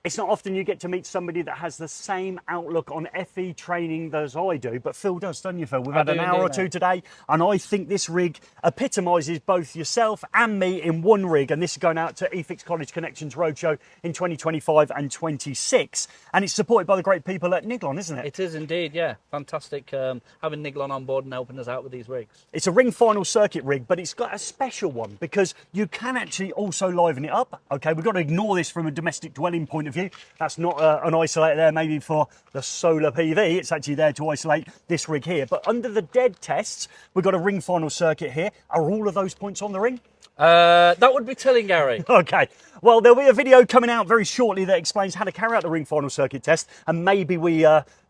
It's not often you get to meet somebody that has the same outlook on FE training as I do, but Phil does, don't you, Phil? We've had an hour or two today, and I think this rig epitomises both yourself and me in one rig, and this is going out to Efixx College Connections Roadshow in 2025 and 26, and it's supported by the great people at Niglon, isn't it? It is indeed, yeah. Fantastic having Niglon on board and helping us out with these rigs. It's a ring final circuit rig, but it's got a special one because you can actually also liven it up. Okay, we've got to ignore this from a domestic dwelling point of view. That's not an isolator there, maybe for the solar PV. It's actually there to isolate this rig here. But under the dead tests, we've got a ring final circuit here. Are all of those points on the ring? That would be telling, Gary. Okay, well, there'll be a video coming out very shortly that explains how to carry out the ring final circuit test, and maybe we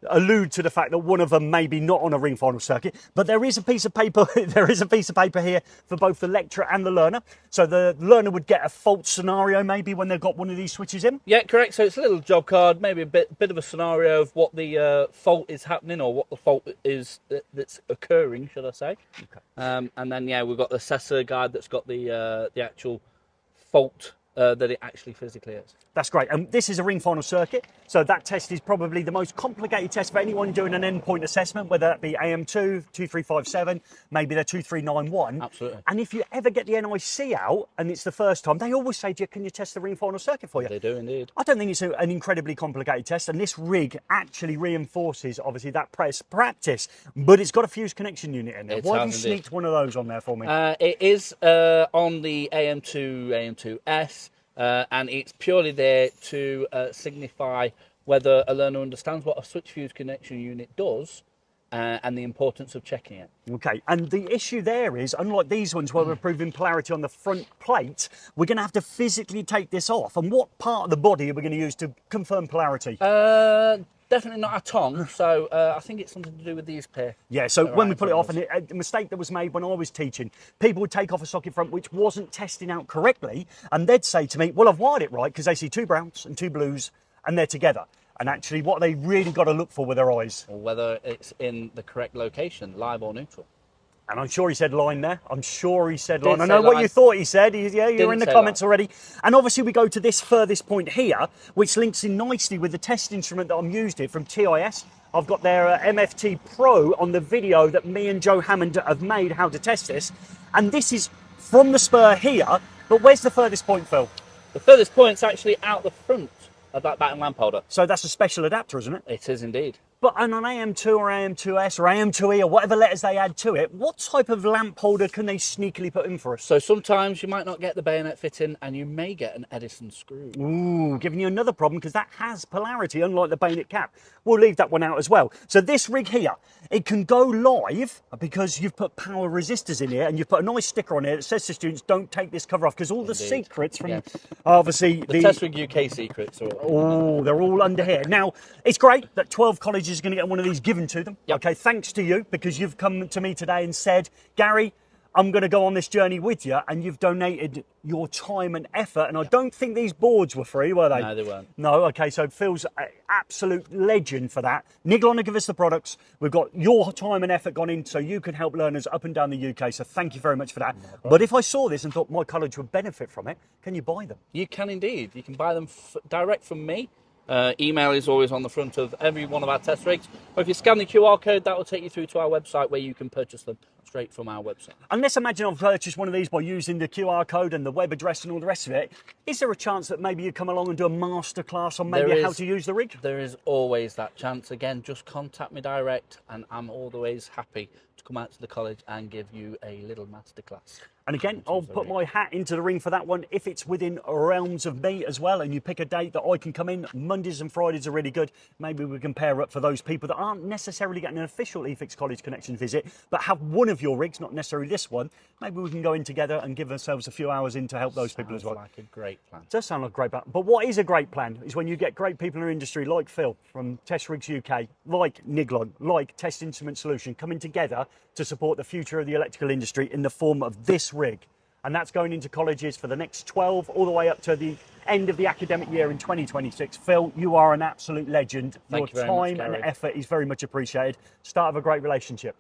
allude to the fact that one of them may be not on a ring final circuit, but there is a piece of paper here for both the lecturer and the learner. So the learner would get a fault scenario maybe when they've got one of these switches in. Yeah, correct. So it's a little job card, maybe a bit of a scenario of what the fault is happening, or what the fault is that's occurring, should I say. Okay. And then, yeah, we've got the assessor guide that's got the actual fault that it actually physically is. That's great. And this is a ring final circuit, so that test is probably the most complicated test for anyone doing an endpoint assessment, whether that be AM2, 2357, maybe they're 2391. Absolutely. And if you ever get the NIC out and it's the first time, they always say to you, can you test the ring final circuit for you? They do indeed. I don't think it's an incredibly complicated test, and this rig actually reinforces, obviously, that practice, but it's got a fused connection unit in there. Why have you sneaked one of those on there for me? It is on the AM2S. And it's purely there to signify whether a learner understands what a switch fuse connection unit does and the importance of checking it. Okay, and the issue there is, unlike these ones where we're proving polarity on the front plate, we're going to have to physically take this off. And what part of the body are we going to use to confirm polarity? Definitely not our tongue, so I think it's something to do with these pair. Yeah, so when we put it off, and a mistake that was made when I was teaching, people would take off a socket front which wasn't testing out correctly, and they'd say to me, well, I've wired it right, because they see two browns and two blues, and they're together. And actually, what they really got to look for with their eyes. Or whether it's in the correct location, live or neutral. And I'm sure he said line there. I'm sure he said line. I know what you thought he said. Yeah, you're in the comments already. And obviously we go to this furthest point here, which links in nicely with the test instrument that I'm used here from TIS. I've got their MFT Pro on the video that me and Joe Hammond have made how to test this. And this is from the spur here. But where's the furthest point, Phil? The furthest point's actually out the front of that batting lamp holder. So that's a special adapter, isn't it? It is indeed. But on an AM2 or AM2S or AM2E or whatever letters they add to it, what type of lamp holder can they sneakily put in for us? So sometimes you might not get the bayonet fitting and you may get an Edison screw. Ooh, giving you another problem because that has polarity, unlike the bayonet cap. We'll leave that one out as well. So this rig here, it can go live because you've put power resistors in here and you've put a nice sticker on here that says to students, don't take this cover off, because all the secrets from obviously the Test Rig UK secrets. Oh, they're all under here. Now, it's great that 12 colleges are going to get one of these given to them. Yep. Okay, thanks to you, because you've come to me today and said, Gary, I'm going to go on this journey with you, and you've donated your time and effort. And I don't think these boards were free, were they? No, they weren't. No, okay, so Phil's an absolute legend for that. Niglon to give us the products. We've got your time and effort gone in so you can help learners up and down the UK. So thank you very much for that. No, but if I saw this and thought my college would benefit from it, can you buy them? You can indeed. You can buy them direct from me. Email is always on the front of every one of our test rigs. Or if you scan the QR code, that will take you through to our website where you can purchase them straight from our website. And let's imagine I've purchased one of these by using the QR code and the web address and all the rest of it. Is there a chance that maybe you come along and do a masterclass on maybe how to use the rig? There is always that chance. Again, just contact me direct and I'm always happy to come out to the college and give you a little masterclass. And again, I'll put my hat into the ring for that one if it's within realms of me as well, and you pick a date that I can come in. Mondays and Fridays are really good. Maybe we can pair up for those people that aren't necessarily getting an official Efixx College Connection visit, but have one of your rigs, not necessarily this one. Maybe we can go in together and give ourselves a few hours in to help those people as well. Sounds like a great plan. It does sound like a great plan. But what is a great plan is when you get great people in the industry like Phil from Test Rigs UK, like Niglon, like Test Instrument Solution, coming together to support the future of the electrical industry in the form of this rig. And that's going into colleges for the next 12, all the way up to the end of the academic year in 2026. Phil, you are an absolute legend. Thank you very Your much, time Gary. and effort is very much appreciated. Start of a great relationship.